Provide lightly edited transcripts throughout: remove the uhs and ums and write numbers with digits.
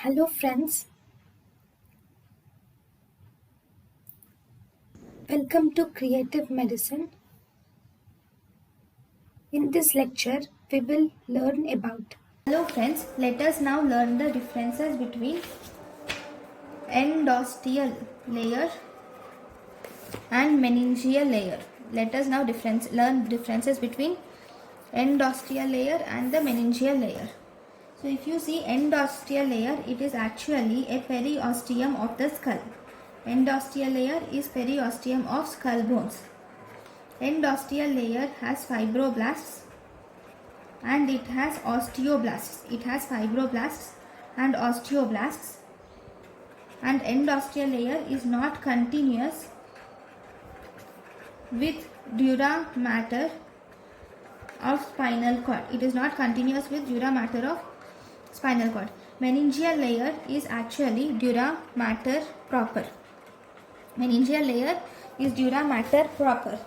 Hello friends, welcome to Creative Medicine. In this lecture, we will learn about. Hello friends, let us now learn the differences between endosteal layer and meningeal layer. Let us now learn differences between endosteal layer and the meningeal layer. So if you see endosteal layer, it is actually a periosteum of the skull. Endosteal layer is periosteum of skull bones. Endosteal layer has fibroblasts and it has osteoblasts. It has fibroblasts and osteoblasts, and endosteal layer is not continuous with dura mater of spinal cord. It is not continuous with dura mater of spinal cord. Meningeal layer is actually dura mater proper. Meningeal layer is dura mater proper.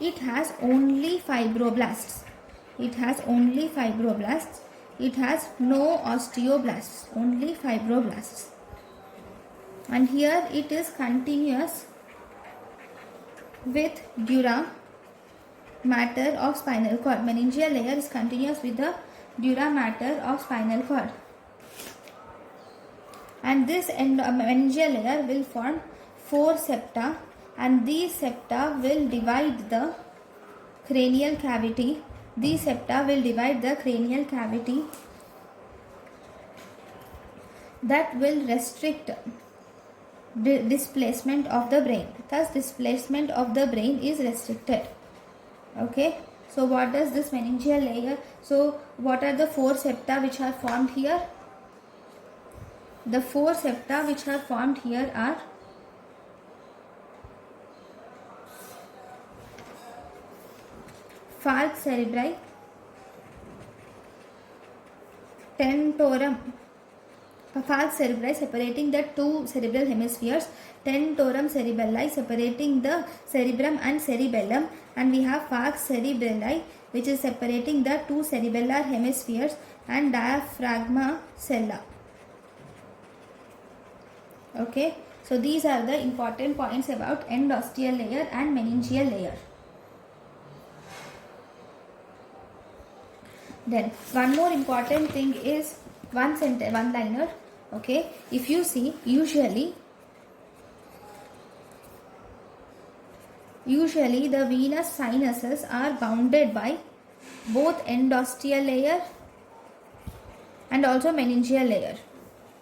It has only fibroblasts. It has only fibroblasts. It has no osteoblasts, only fibroblasts. And here it is continuous with dura mater of spinal cord. Meningeal layer is continuous with the dura mater of spinal cord. And this meningeal layer will form 4 septa, and these septa will divide the cranial cavity. These septa will divide the cranial cavity that will restrict displacement of the brain. Thus, displacement of the brain is restricted. Okay. So, what does this meningeal layer? So, what are the 4 septa which are formed here? The 4 septa which are formed here are falx cerebri, tentorum, falx cerebri separating the 2 cerebral hemispheres, tentorum cerebelli separating the cerebrum and cerebellum, and we have falx cerebelli which is separating the 2 cerebellar hemispheres, and diaphragma sella. Okay, so these are the important points about endosteal layer and meningeal layer. Then one more important thing is one liner. Okay, if you see, usually the venous sinuses are bounded by both endosteal layer and also meningeal layer.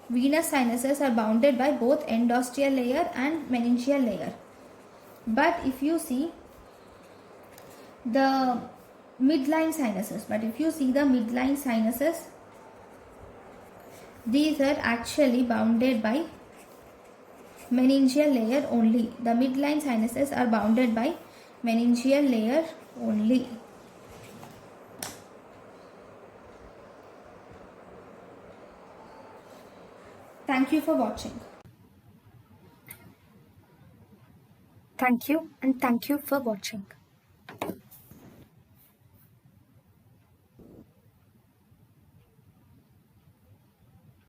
Venous sinuses are bounded by both endosteal layer and meningeal layer. But if you see the midline sinuses, these are actually bounded by meningeal layer only. The midline sinuses are bounded by meningeal layer only. Thank you for watching. Thank you and thank you for watching.